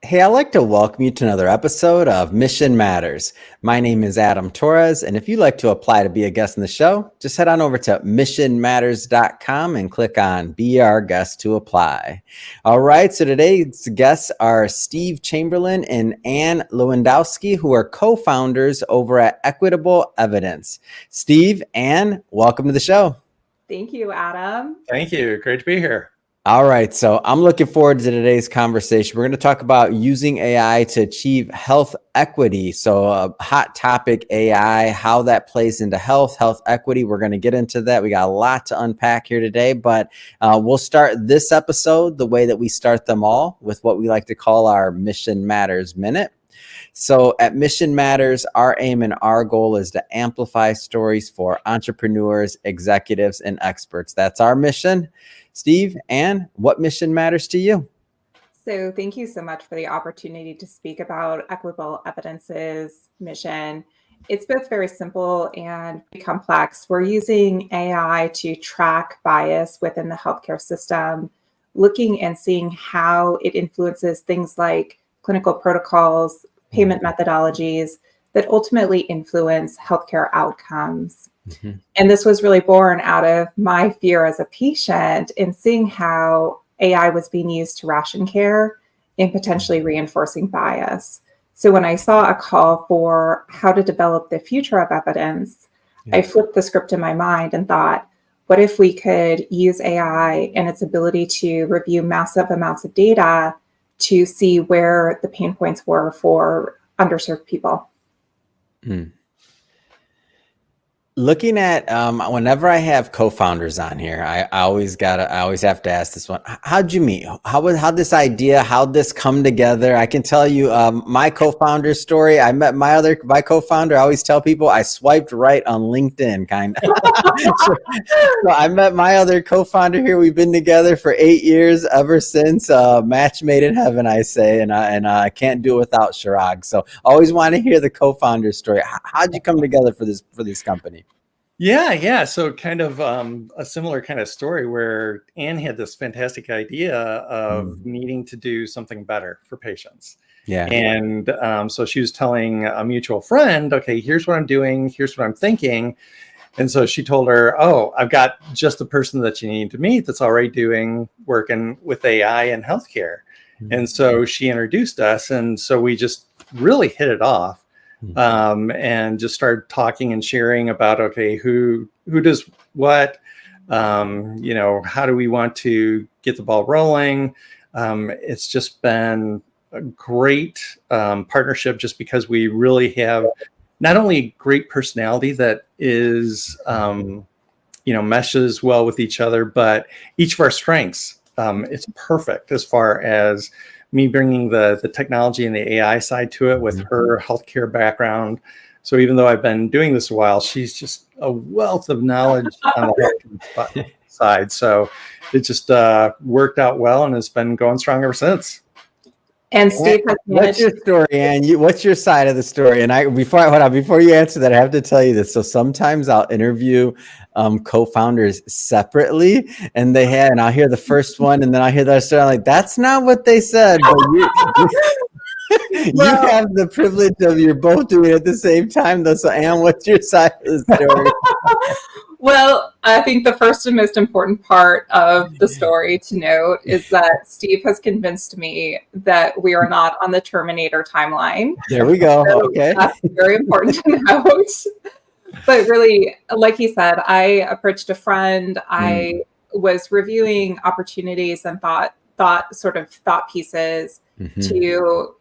Hey, I'd like to welcome you to another episode of Mission Matters. My name is Adam Torres, and if you'd like to apply to be a guest in the show, just head on over to missionmatters.com and click on Be Our Guest to apply. All right, so today's guests are Steve Chamberlin and Ann Lewandowski, who are co-founders over at Equitable Evidence. Steve, Ann, welcome to the show. Thank you, Adam. Thank you. Great to be here. All right, so I'm looking forward to today's conversation. We're going to talk about using AI to achieve health equity. So a hot topic, AI, how that plays into health equity. We're going to get into that. We got a lot to unpack here today, but we'll start this episode the way that we start them all, with what we like to call our Mission Matters Minute. So at Mission Matters, our aim and our goal is to amplify stories for entrepreneurs, executives, and experts. That's our mission. Steve, Ann, what mission matters to you? So thank you so much for the opportunity to speak about Equitable Evidence's mission. It's both very simple and complex. We're using AI to track bias within the healthcare system, looking and seeing how it influences things like clinical protocols, payment methodologies that ultimately influence healthcare outcomes. Mm-hmm. And this was really born out of my fear as a patient in seeing how AI was being used to ration care and potentially reinforcing bias. So when I saw a call for how to develop the future of evidence, I flipped the script in my mind and thought, what if we could use AI and its ability to review massive amounts of data to see where the pain points were for underserved people? Mm. Looking at whenever I have co-founders on here, I always have to ask this one: how'd you meet? How'd this idea? How'd this come together? I can tell you my co-founder story. I met my co-founder. I always tell people I swiped right on LinkedIn, kind of. So I met my other co-founder here. We've been together for 8 years ever since. Match made in heaven, I say, and I can't do it without Chirag. So always want to hear the co-founder story. How'd you come together for this company? Yeah. So kind of a similar kind of story where Ann had this fantastic idea of needing to do something better for patients. Yeah. And so she was telling a mutual friend, okay, here's what I'm doing. Here's what I'm thinking. And so she told her, oh, I've got just the person that you need to meet that's already working with AI in healthcare. Mm-hmm. And so she introduced us. And so we just really hit it off. And just started talking and sharing about, okay, who does what, how do we want to get the ball rolling? It's just been a great partnership, just because we really have not only great personality that is, meshes well with each other, but each of our strengths, it's perfect as far as me bringing the technology and the AI side to it with her healthcare background. So even though I've been doing this a while, she's just a wealth of knowledge on the healthcare side. So it just worked out well, and it's been going strong ever since. And Steve, what's your story, Ann? What's your side of the story? And before you answer that, I have to tell you this. So sometimes I'll interview co-founders separately, and I'll hear the first one, and then I'll hear the other story. I'm like, that's not what they said. But you have the privilege of you're both doing it at the same time, though. So, Ann, what's your side of the story? Well, I think the first and most important part of the story to note is that Steve has convinced me that we are not on the Terminator timeline. There we go. So okay. That's very important to note. But really, like he said, I approached a friend. I was reviewing opportunities and thought pieces to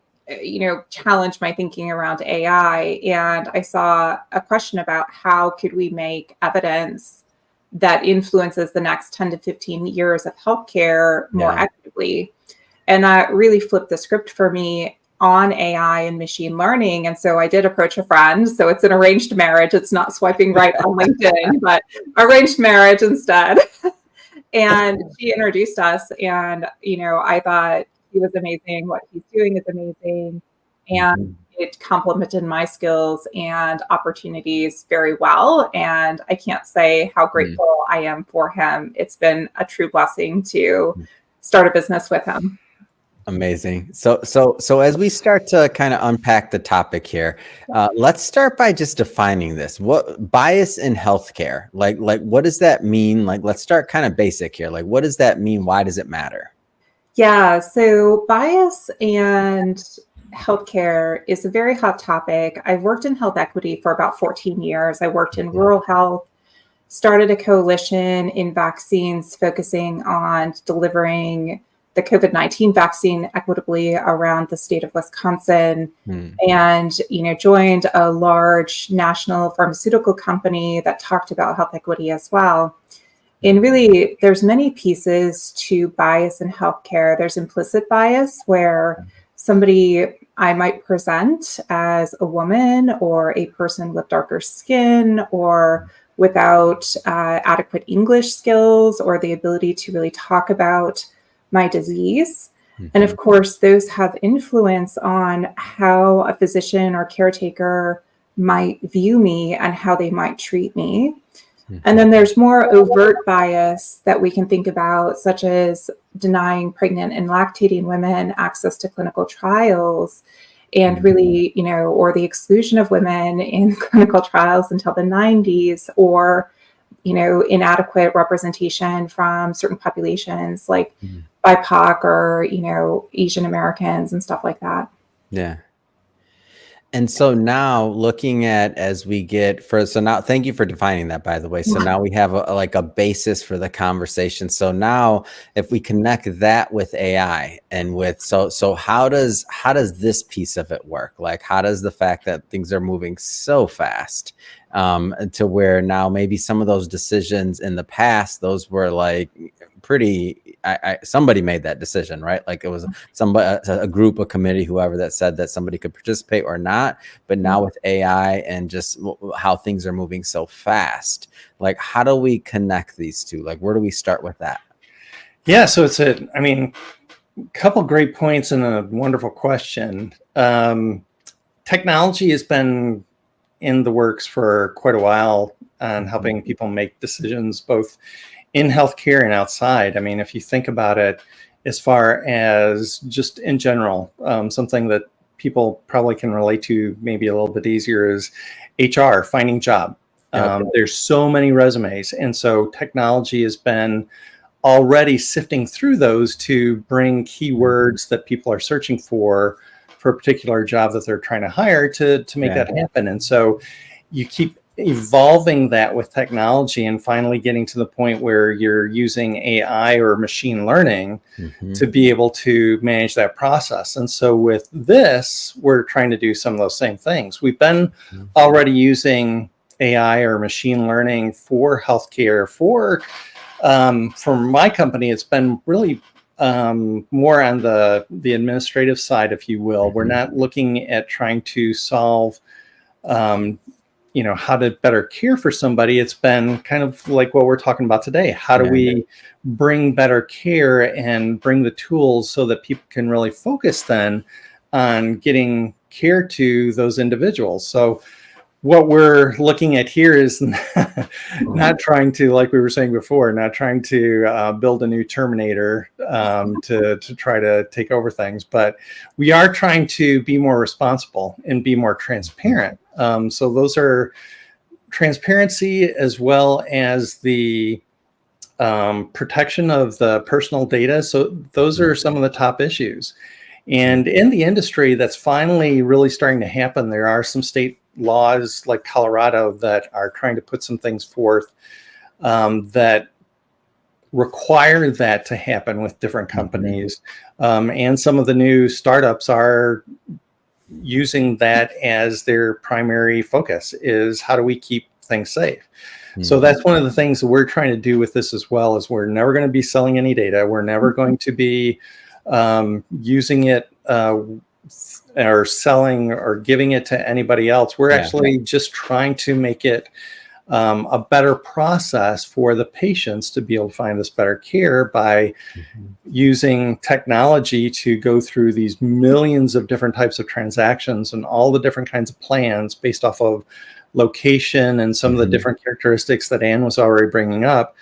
challenge my thinking around AI. And I saw a question about how could we make evidence that influences the next 10 to 15 years of healthcare more equitably. And that really flipped the script for me on AI and machine learning. And so I did approach a friend. So it's an arranged marriage. It's not swiping right on LinkedIn, but arranged marriage instead. And she introduced us, and, I thought he was amazing. What he's doing is amazing. And it complemented my skills and opportunities very well. And I can't say how grateful I am for him. It's been a true blessing to start a business with him. Amazing. So as we start to kind of unpack the topic here, let's start by just defining this. What bias in healthcare? Like what does that mean? Like, let's start kind of basic here. Like, what does that mean? Why does it matter? Yeah, so bias and healthcare is a very hot topic. I've worked in health equity for about 14 years. I worked in rural health, started a coalition in vaccines focusing on delivering the COVID-19 vaccine equitably around the state of Wisconsin, and joined a large national pharmaceutical company that talked about health equity as well. And really, there's many pieces to bias in healthcare. There's implicit bias, where I might present as a woman or a person with darker skin or without adequate English skills or the ability to really talk about my disease. And of course, those have influence on how a physician or caretaker might view me and how they might treat me. And then there's more overt bias that we can think about, such as denying pregnant and lactating women access to clinical trials, and really, or the exclusion of women in clinical trials until the 90s, or, inadequate representation from certain populations like BIPOC or, Asian Americans and stuff like that. Yeah. And so now looking at so now thank you for defining that, by the way. So now we have a basis for the conversation. So now if we connect that with AI and so how does this piece of it work? Like, how does the fact that things are moving so fast to where now maybe some of those decisions in the past, those were like somebody made that decision, right? Like it was a group, a committee, whoever, that said that somebody could participate or not. But now with AI and just how things are moving so fast, like how do we connect these two? Like, where do we start with that? Yeah, so it's a couple great points and a wonderful question. Technology has been in the works for quite a while on helping people make decisions, both in healthcare and outside. I mean, if you think about it, as far as just in general, something that people probably can relate to maybe a little bit easier is HR, finding job. There's so many resumes. And so technology has been already sifting through those to bring keywords that people are searching for a particular job that they're trying to hire to make that happen. And so you keep evolving that with technology and finally getting to the point where you're using AI or machine learning to be able to manage that process. And so with this, we're trying to do some of those same things. We've been already using AI or machine learning for healthcare. For my company, it's been really more on the administrative side, if you will. We're not looking at trying to solve how to better care for somebody. It's been kind of like what we're talking about today. How do we bring better care and bring the tools so that people can really focus then on getting care to those individuals? So what we're looking at here is not trying to, like we were saying before, not trying to build a new Terminator to try to take over things, but we are trying to be more responsible and be more transparent. So those are transparency as well as the protection of the personal data. So those are some of the top issues. And in the industry, that's finally really starting to happen. There are some state laws like Colorado that are trying to put some things forth that require that to happen with different companies. And some of the new startups are using that as their primary focus, is how do we keep things safe? So that's one of the things that we're trying to do with this as well, is we're never going to be selling any data. We're never going to be using it or selling or giving it to anybody else. We're actually just trying to make it a better process for the patients to be able to find this better care by using technology to go through these millions of different types of transactions and all the different kinds of plans based off of location and some of the different characteristics that Anne was already bringing up,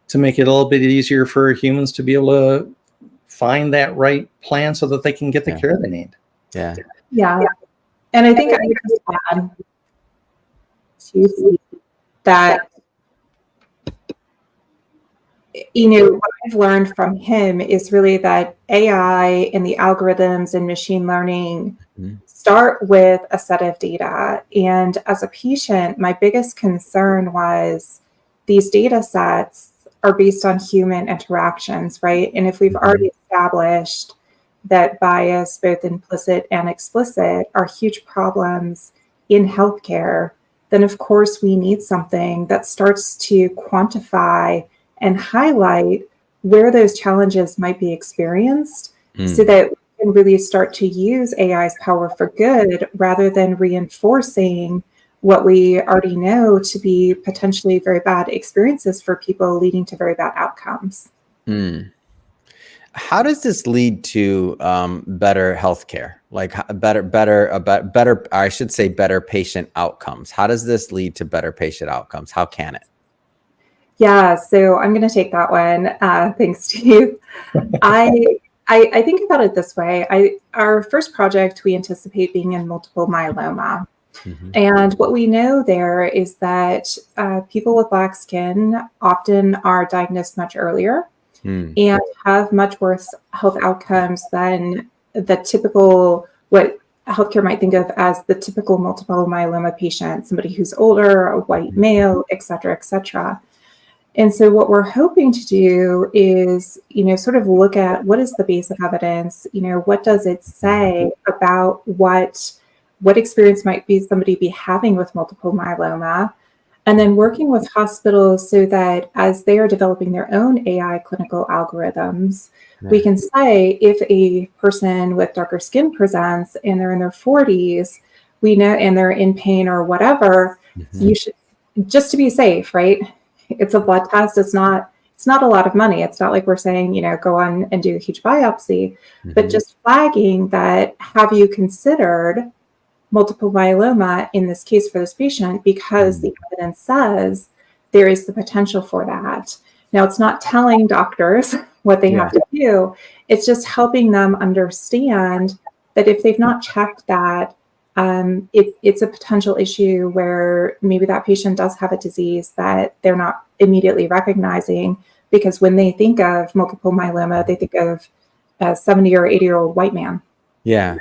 to make it a little bit easier for humans to be able to find that right plan so that they can get the care they need. Yeah. Yeah. And I think I would just add to see that, what I've learned from him is really that AI and the algorithms and machine learning start with a set of data. And as a patient, my biggest concern was these data sets are based on human interactions, right? And if we've already established that bias, both implicit and explicit, are huge problems in healthcare, then of course we need something that starts to quantify and highlight where those challenges might be experienced so that we can really start to use AI's power for good rather than reinforcing what we already know to be potentially very bad experiences for people, leading to very bad outcomes. How does this lead to better healthcare? Like better, I should say better patient outcomes. How does this lead to better patient outcomes? How can it? Yeah, so I'm going to take that one. Thanks, Steve. I think about it this way. Our first project, we anticipate being in multiple myeloma. And what we know there is that people with Black skin often are diagnosed much earlier and have much worse health outcomes than the typical, what healthcare might think of as the typical multiple myeloma patient, somebody who's older, a white male, et cetera, et cetera. And so what we're hoping to do is, sort of look at what is the base of evidence, what does it say about what experience might be somebody be having with multiple myeloma, and then working with hospitals so that as they are developing their own AI clinical algorithms, we can say if a person with darker skin presents and they're in their 40s, we know, and they're in pain or whatever, you should, just to be safe, right? It's a blood test. It's not a lot of money. It's not like we're saying, go on and do a huge biopsy, but just flagging that, have you considered multiple myeloma in this case for this patient, because the evidence says there is the potential for that. Now, it's not telling doctors what they have to do. It's just helping them understand that if they've not checked that, it's a potential issue where maybe that patient does have a disease that they're not immediately recognizing, because when they think of multiple myeloma, they think of a 70 or 80-year-old white man. Yeah.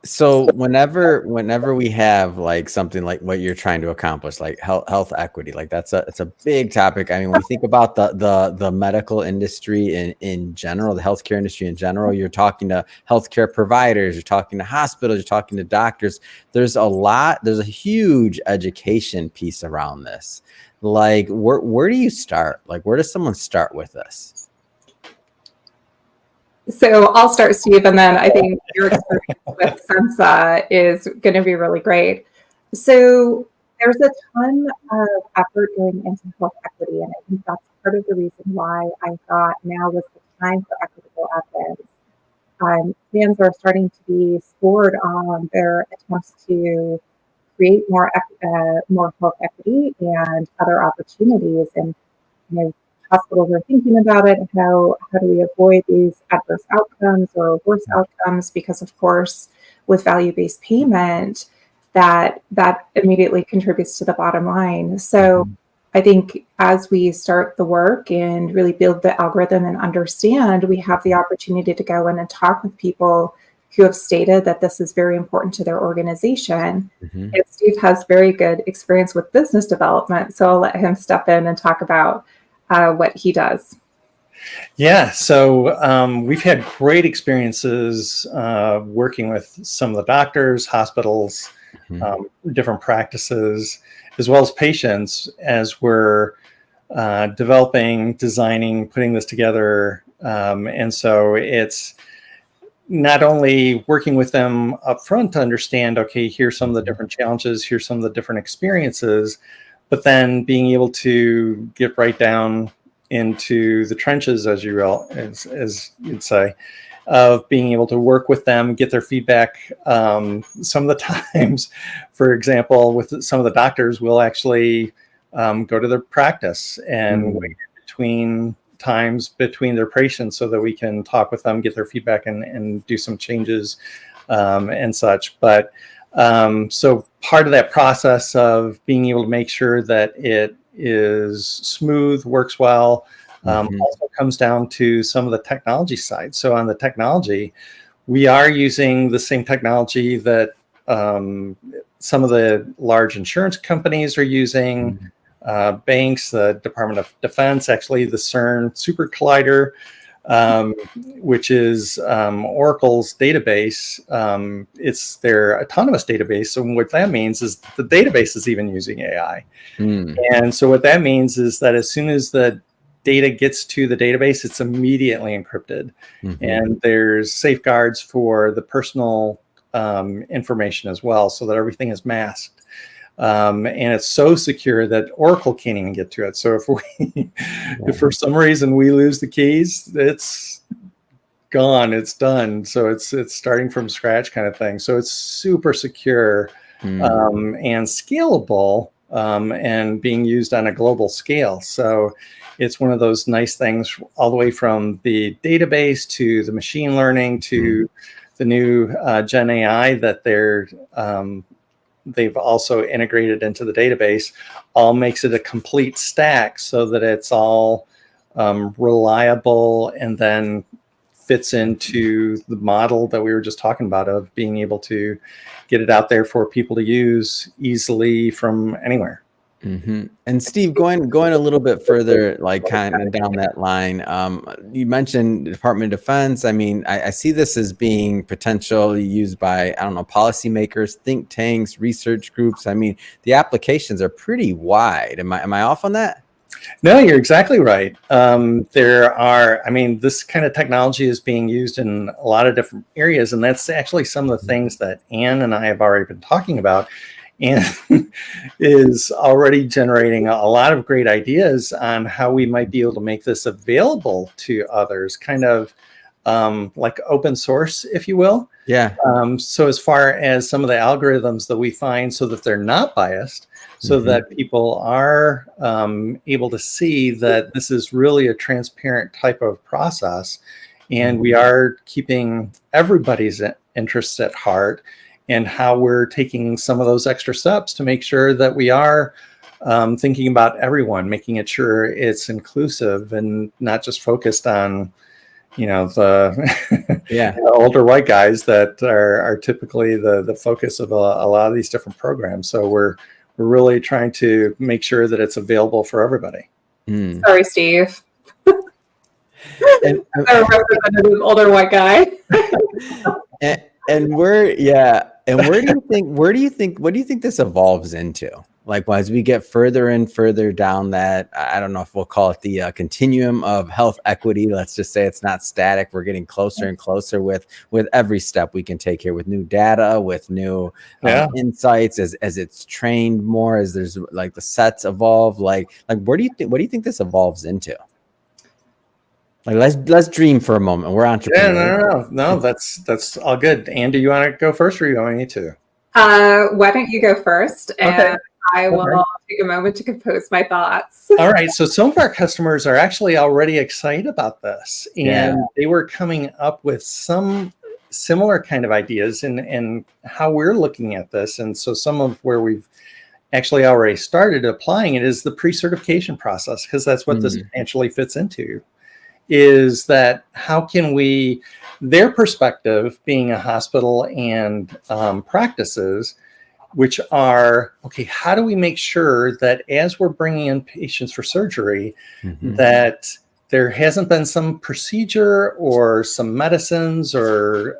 So whenever we have like something like what you're trying to accomplish, like health equity, like it's a big topic. I mean, when we think about the medical industry in general, the healthcare industry in general, you're talking to healthcare providers, you're talking to hospitals, you're talking to doctors. There's a huge education piece around this. Like, where do you start? Like, where does someone start with this? So I'll start, Steve, and then I think your experience with Sensa is going to be really great. So there's a ton of effort going into health equity, and I think that's part of the reason why I thought now was the time for equitable evidence. Plans are starting to be scored on their attempts to create more health equity and other opportunities, and hospitals are thinking about it. How do we avoid these adverse outcomes or worse outcomes? Because of course, with value-based payment, that immediately contributes to the bottom line. So I think as we start the work and really build the algorithm and understand, we have the opportunity to go in and talk with people who have stated that this is very important to their organization. And Steve has very good experience with business development, so I'll let him step in and talk about what he does. Yeah, so we've had great experiences working with some of the doctors, hospitals, different practices, as well as patients, as we're developing, designing, putting this together. And so it's not only working with them up front to understand, okay, here's some of the different challenges, here's some of the different experiences, but then being able to get right down into the trenches, as you'd say, of being able to work with them, get their feedback. Some of the times, for example, with some of the doctors, we'll actually go to their practice and wait between times between their patients so that we can talk with them, get their feedback, and do some changes and such. But so part of that process of being able to make sure that it is smooth, works well, also comes down to some of the technology side. So on the technology, we are using the same technology that some of the large insurance companies are using, banks, the Department of Defense, actually the CERN Super Collider, which is Oracle's database. It's their autonomous database. So what that means is the database is even using AI. And so what that means is that as soon as the data gets to the database, it's immediately encrypted. And there's safeguards for the personal information as well, so that everything is masked. And it's so secure that Oracle can't even get to it. So if for some reason we lose the keys, it's gone, it's done. So it's starting from scratch kind of thing. So it's super secure and scalable and being used on a global scale. So it's one of those nice things, all the way from the database to the machine learning to the new Gen AI that they've also integrated into the database, all makes it a complete stack so that it's all reliable and then fits into the model that we were just talking about of being able to get it out there for people to use easily from anywhere. And Steve, going a little bit further, like kind of down that line, you mentioned the Department of Defense. I mean, I see this as being potentially used by, I don't know, policymakers, think tanks, research groups. I mean, the applications are pretty wide. Am I off on that? No, you're exactly right. This kind of technology is being used in a lot of different areas, and that's actually some of the things that Anne and I have already been talking about, and is already generating a lot of great ideas on how we might be able to make this available to others, kind of like open source, if you will. Yeah. So as far as some of the algorithms that we find so that they're not biased, so that people are able to see that this is really a transparent type of process, and we are keeping everybody's interests at heart, and how we're taking some of those extra steps to make sure that we are thinking about everyone, making it sure it's inclusive and not just focused on, the older white guys that are typically the focus of a lot of these different programs. So we're really trying to make sure that it's available for everybody. Sorry, Steve. A representative older white guy. What do you think this evolves into? Like, as we get further and further down that, I don't know if we'll call it the continuum of health equity. Let's just say it's not static. We're getting closer and closer with every step we can take here, with new data, with new insights, as it's trained more, as there's like the sets evolve. Like what do you think this evolves into? Like, let's dream for a moment. We're entrepreneurs. No, that's all good. Anne, do you want to go first, or you want me to? Why don't you go first? And okay. I will take a moment to compose my thoughts. All right. So some of our customers are actually already excited about this, and they were coming up with some similar kind of ideas and how we're looking at this. And so some of where we've actually already started applying it is the pre-certification process, because that's what this financially fits into. Is that how can we, their perspective being a hospital and practices, which are, okay, how do we make sure that as we're bringing in patients for surgery, that there hasn't been some procedure or some medicines or,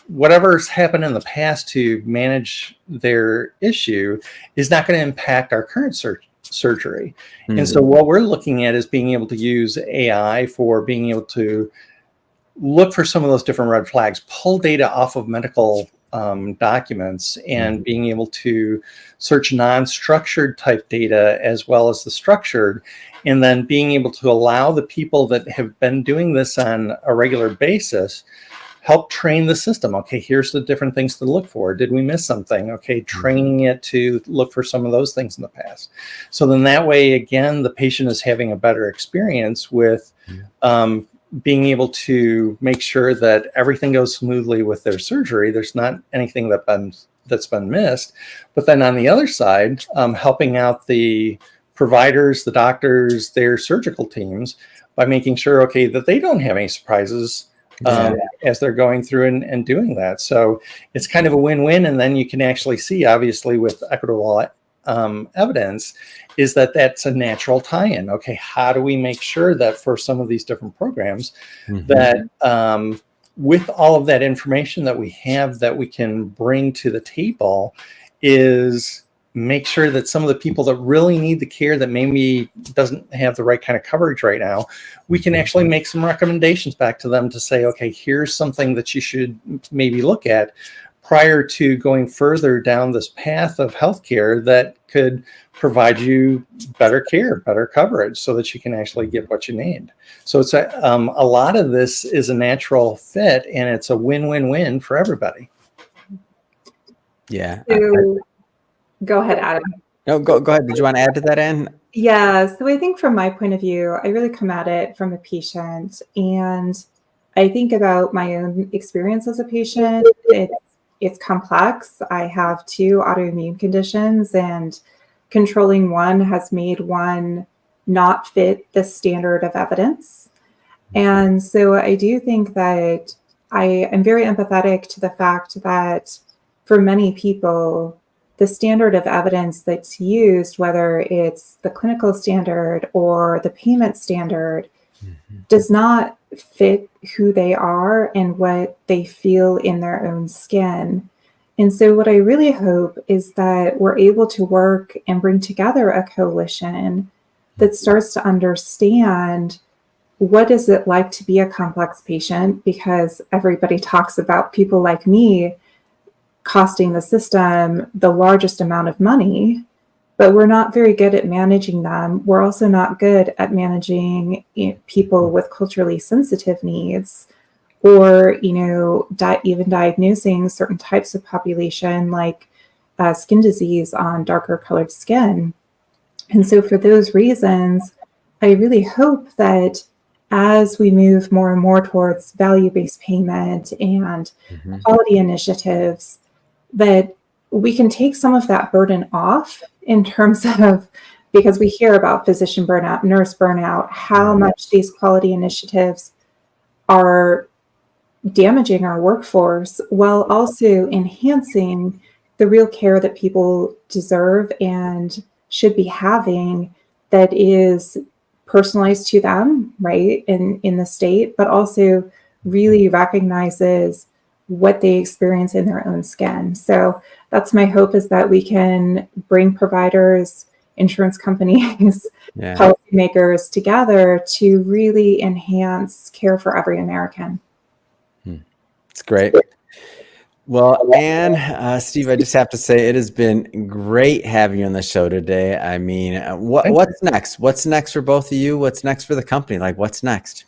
whatever's happened in the past to manage their issue is not going to impact our current surgery. And so what we're looking at is being able to use AI for being able to look for some of those different red flags, pull data off of medical documents, and being able to search non-structured type data as well as the structured, and then being able to allow the people that have been doing this on a regular basis, help train the system. Okay, here's the different things to look for. Did we miss something? Okay, training it to look for some of those things in the past. So then that way, again, the patient is having a better experience with being able to make sure that everything goes smoothly with their surgery. There's not anything that's been missed. But then on the other side, helping out the providers, the doctors, their surgical teams by making sure, okay, that they don't have any surprises as they're going through and doing that. So it's kind of a win-win. And then you can actually see, obviously, with equitable evidence, is that that's a natural tie-in. Okay, how do we make sure that for some of these different programs that with all of that information that we have that we can bring to the table is make sure that some of the people that really need the care that maybe doesn't have the right kind of coverage right now, we can actually make some recommendations back to them to say, okay, here's something that you should maybe look at prior to going further down this path of healthcare that could provide you better care, better coverage, so that you can actually get what you need. So it's a lot of this is a natural fit, and it's a win-win-win for everybody. Yeah. So, go ahead, Adam. No, go ahead. Did you want to add to that, Ann? Yeah. So I think from my point of view, I really come at it from a patient, and I think about my own experience as a patient. It's complex. I have 2 autoimmune conditions, and controlling one has made one not fit the standard of evidence. And so I do think that I am very empathetic to the fact that for many people, the standard of evidence that's used, whether it's the clinical standard or the payment standard, does not fit who they are and what they feel in their own skin. And so what I really hope is that we're able to work and bring together a coalition that starts to understand what is it like to be a complex patient, because everybody talks about people like me costing the system the largest amount of money, but we're not very good at managing them. We're also not good at managing people with culturally sensitive needs, or even diagnosing certain types of population like skin disease on darker colored skin. And so for those reasons, I really hope that as we move more and more towards value-based payment and quality initiatives, that we can take some of that burden off in terms of, because we hear about physician burnout, nurse burnout, how much these quality initiatives are damaging our workforce while also enhancing the real care that people deserve and should be having, that is personalized to them, right, in the state, but also really recognizes what they experience in their own skin. So that's my hope, is that we can bring providers, insurance companies, policymakers together to really enhance care for every American. It's great. Well, Ann, Steve, I just have to say it has been great having you on the show today. I mean, what's next? What's next for both of you? What's next for the company? Like, what's next?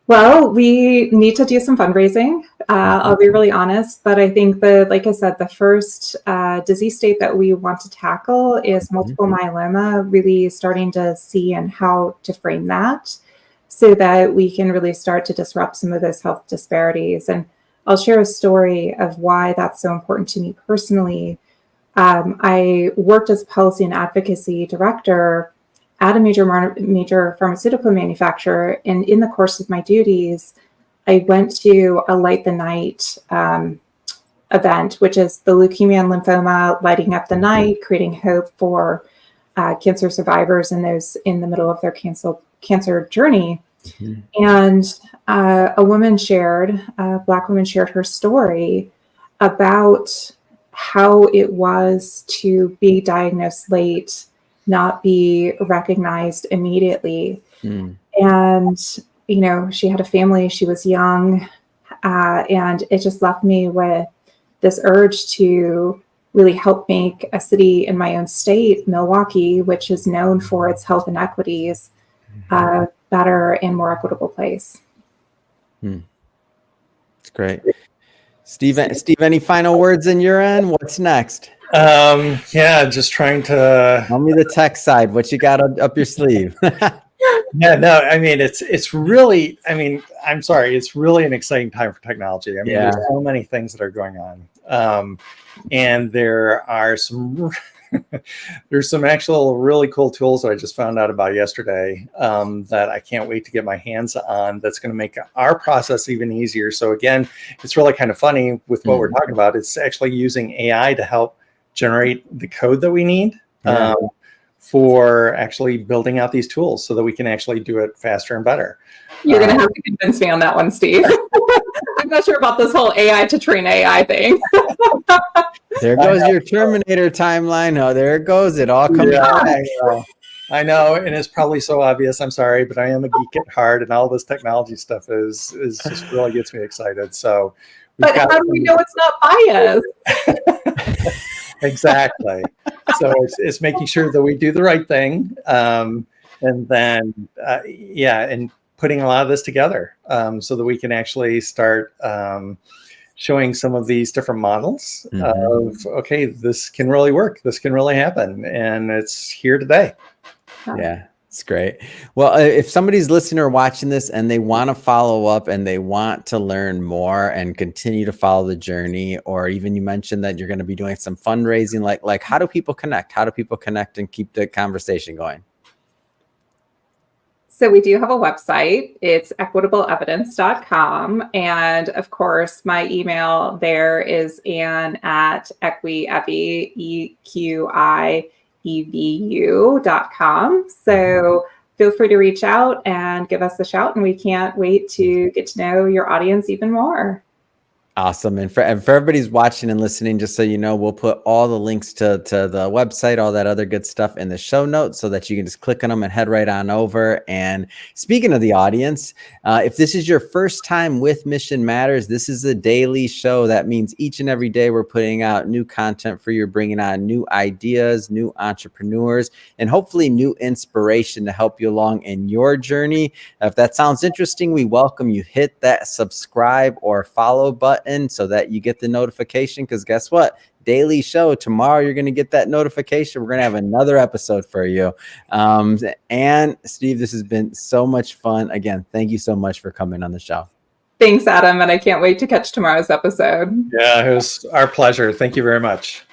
Well, we need to do some fundraising. I'll be really honest, but I think like I said, the first disease state that we want to tackle is multiple myeloma, really starting to see and how to frame that so that we can really start to disrupt some of those health disparities. And I'll share a story of why that's so important to me personally. I worked as policy and advocacy director at a major pharmaceutical manufacturer. And in the course of my duties, I went to a Light the Night event, which is the leukemia and lymphoma lighting up the night, creating hope for cancer survivors and those in the middle of their cancer journey. And a Black woman shared her story about how it was to be diagnosed late, not be recognized immediately. And, she had a family, she was young, and it just left me with this urge to really help make a city in my own state, Milwaukee, which is known for its health inequities, better and more equitable place. It's great. Steve, any final words in your end? What's next? Yeah, just trying to tell me the tech side. What you got up your sleeve? Yeah, no, I mean, it's really, I mean, I'm sorry, it's really an exciting time for technology. I mean, there's so many things that are going on. And there are some, there's some actual really cool tools that I just found out about yesterday that I can't wait to get my hands on, that's going to make our process even easier. So again, it's really kind of funny with what we're talking about. It's actually using AI to help generate the code that we need. For actually building out these tools so that we can actually do it faster and better. You're going to have to convince me on that one, Steve. I'm not sure about this whole AI to train AI thing. There goes your Terminator timeline. Oh, there it goes. It all comes back. I know, and it's probably so obvious. I'm sorry, but I am a geek at heart, and all this technology stuff is just really gets me excited. So, but how do we know it's not biased? Exactly. So it's making sure that we do the right thing, and then and putting a lot of this together so that we can actually start showing some of these different models of, okay, this can really work, this can really happen, and it's here today. Yeah. It's great. Well, if somebody's listening or watching this and they want to follow up and they want to learn more and continue to follow the journey, or even you mentioned that you're going to be doing some fundraising, like how do people connect? How do people connect and keep the conversation going? So we do have a website. It's equitableevidence.com. And of course, my email there is Ann@equiEVU.com. So feel free to reach out and give us a shout, and we can't wait to get to know your audience even more. Awesome. And for everybody's watching and listening, just so you know, we'll put all the links to the website, all that other good stuff in the show notes so that you can just click on them and head right on over. And speaking of the audience, if this is your first time with Mission Matters, this is a daily show. That means each and every day we're putting out new content for you, bringing on new ideas, new entrepreneurs, and hopefully new inspiration to help you along in your journey. If that sounds interesting, we welcome you. Hit that subscribe or follow button so that you get the notification, because guess what? Daily show. Tomorrow you're going to get that notification. We're going to have another episode for you. And Steve, this has been so much fun. Again, thank you so much for coming on the show. Thanks, Adam. And I can't wait to catch tomorrow's episode. Yeah, it was our pleasure. Thank you very much.